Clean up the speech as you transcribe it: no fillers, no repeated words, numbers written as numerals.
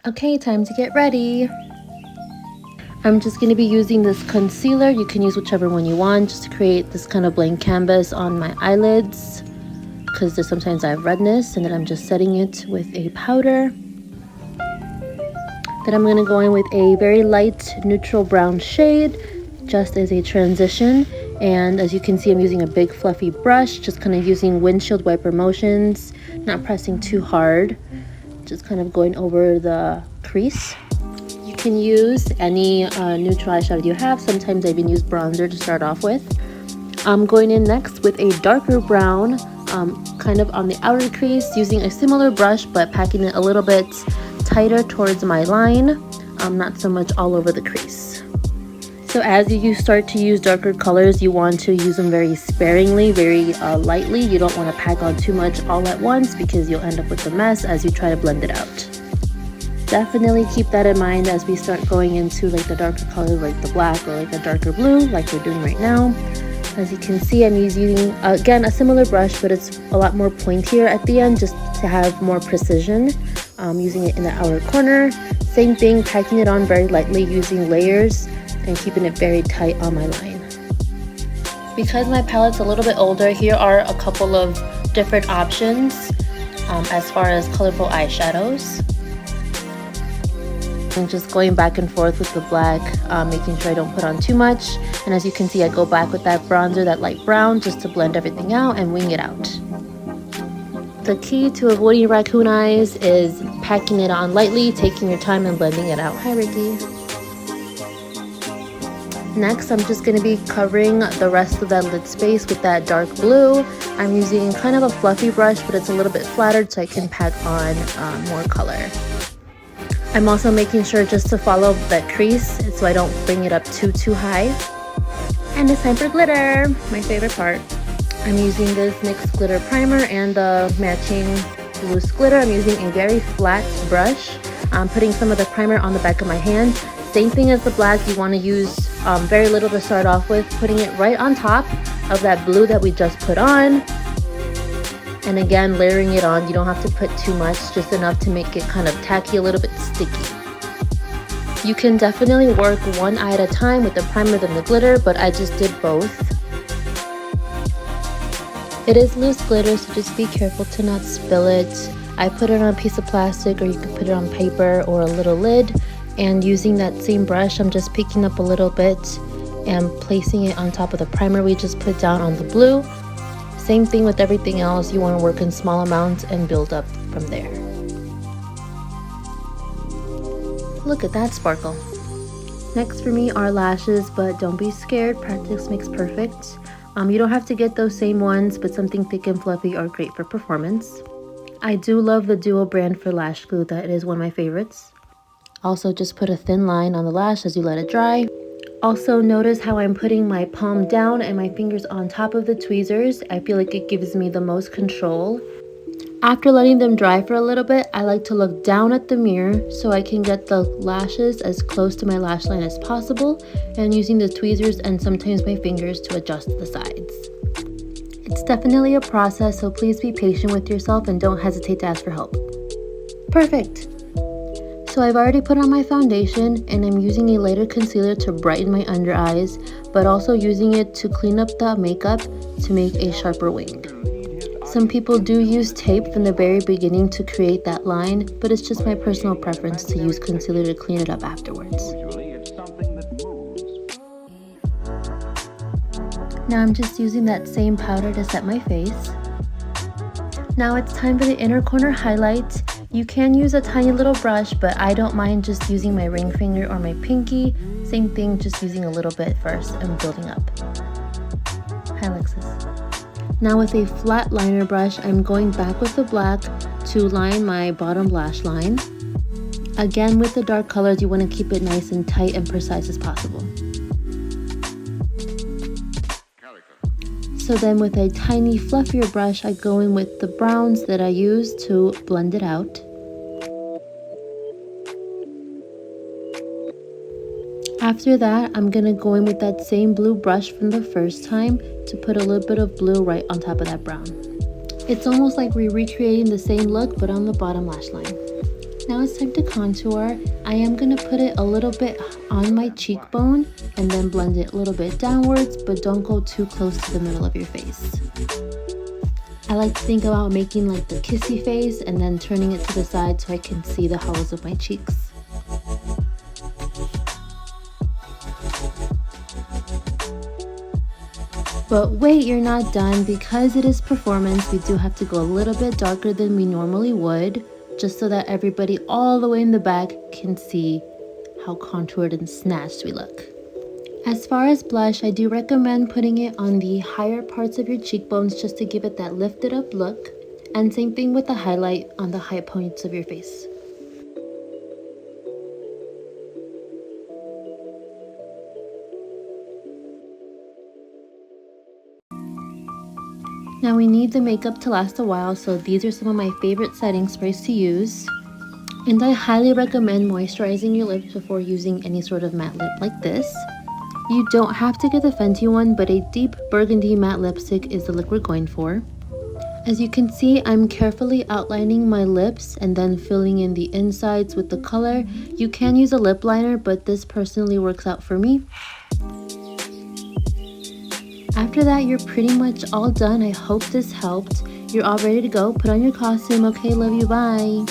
Okay, time to get ready. I'm just going to be using this concealer. You can use whichever one you want just to create this kind of blank canvas on my eyelids because sometimes I have redness, and then I'm just setting it with a powder. Then I'm going to go in with a very light neutral brown shade just as a transition. And as you can see, I'm using a big fluffy brush, just kind of using windshield wiper motions, not pressing too hard, just kind of going over the crease. You can use any neutral eyeshadow you have. Sometimes I even use bronzer to start off with. I'm going in next with a darker brown, kind of on the outer crease, using a similar brush but packing it a little bit tighter towards my line, not so much all over the crease. So as you start to use darker colors, you want to use them very sparingly, very lightly. You don't want to pack on too much all at once because you'll end up with a mess as you try to blend it out. Definitely keep that in mind as we start going into like the darker colors like the black or like a darker blue like we're doing right now. As you can see, I'm using again a similar brush, but it's a lot more pointier at the end just to have more precision. Using it in the outer corner. Same thing, packing it on very lightly using layers and keeping it very tight on my line. Because my palette's a little bit older, here are a couple of different options as far as colorful eyeshadows. And just going back and forth with the black, making sure I don't put on too much. And as you can see, I go back with that bronzer, that light brown, just to blend everything out and wing it out. The key to avoiding raccoon eyes is packing it on lightly, taking your time and blending it out. Hi, Ricky. Next, I'm just going to be covering the rest of that lid space with that dark blue. I'm using kind of a fluffy brush, but it's a little bit flattered so I can pack on more color. I'm also making sure just to follow that crease so I don't bring it up too high. And it's time for glitter, my favorite part. I'm using this NYX glitter primer and the matching loose glitter. I'm using a very flat brush. I'm putting some of the primer on the back of my hand. Same thing as the black, you want to use very little to start off with, putting it right on top of that blue that we just put on. And again, layering it on. You don't have to put too much, just enough to make it kind of tacky, a little bit sticky. You can definitely work one eye at a time with the primer than the glitter, but I just did both. It is loose glitter, so just be careful to not spill it. I put it on a piece of plastic, or you can put it on paper or a little lid. And using that same brush, I'm just picking up a little bit and placing it on top of the primer we just put down on the blue. Same thing with everything else. You want to work in small amounts and build up from there. Look at that sparkle. Next for me are lashes, but don't be scared. Practice makes perfect. You don't have to get those same ones, but something thick and fluffy are great for performance. I do love the Duo brand for lash glue. That is one of my favorites. Also, just put a thin line on the lash as you let it dry. Also, notice how I'm putting my palm down and my fingers on top of the tweezers. I feel like it gives me the most control. After letting them dry for a little bit, I like to look down at the mirror so I can get the lashes as close to my lash line as possible, and using the tweezers and sometimes my fingers to adjust the sides. It's definitely a process, so please be patient with yourself and don't hesitate to ask for help. Perfect! So I've already put on my foundation, and I'm using a lighter concealer to brighten my under eyes, but also using it to clean up the makeup to make a sharper wing. Some people do use tape from the very beginning to create that line, but it's just my personal preference to use concealer to clean it up afterwards. Now I'm just using that same powder to set my face. Now it's time for the inner corner highlight. You can use a tiny little brush, but I don't mind just using my ring finger or my pinky. Same thing, just using a little bit first and building up. Hi, Alexis. Now with a flat liner brush, I'm going back with the black to line my bottom lash line. Again, with the dark colors, you want to keep it nice and tight and precise as possible. So then with a tiny fluffier brush, I go in with the browns that I use to blend it out. After that, I'm going to go in with that same blue brush from the first time to put a little bit of blue right on top of that brown. It's almost like we're recreating the same look but on the bottom lash line. Now it's time to contour. I am going to put it a little bit on my cheekbone and then blend it a little bit downwards, but don't go too close to the middle of your face. I like to think about making like the kissy face and then turning it to the side so I can see the hollows of my cheeks. But wait, you're not done. Because it is performance, we do have to go a little bit darker than we normally would, just so that everybody all the way in the back can see how contoured and snatched we look. As far as blush, I do recommend putting it on the higher parts of your cheekbones just to give it that lifted up look. And same thing with the highlight on the high points of your face. Now we need the makeup to last a while, so these are some of my favorite setting sprays to use. And I highly recommend moisturizing your lips before using any sort of matte lip like this. You don't have to get the Fenty one, but a deep burgundy matte lipstick is the look we're going for. As you can see, I'm carefully outlining my lips and then filling in the insides with the color. You can use a lip liner, but this personally works out for me. After that, you're pretty much all done. I hope this helped. You're all ready to go. Put on your costume. Okay, love you. Bye.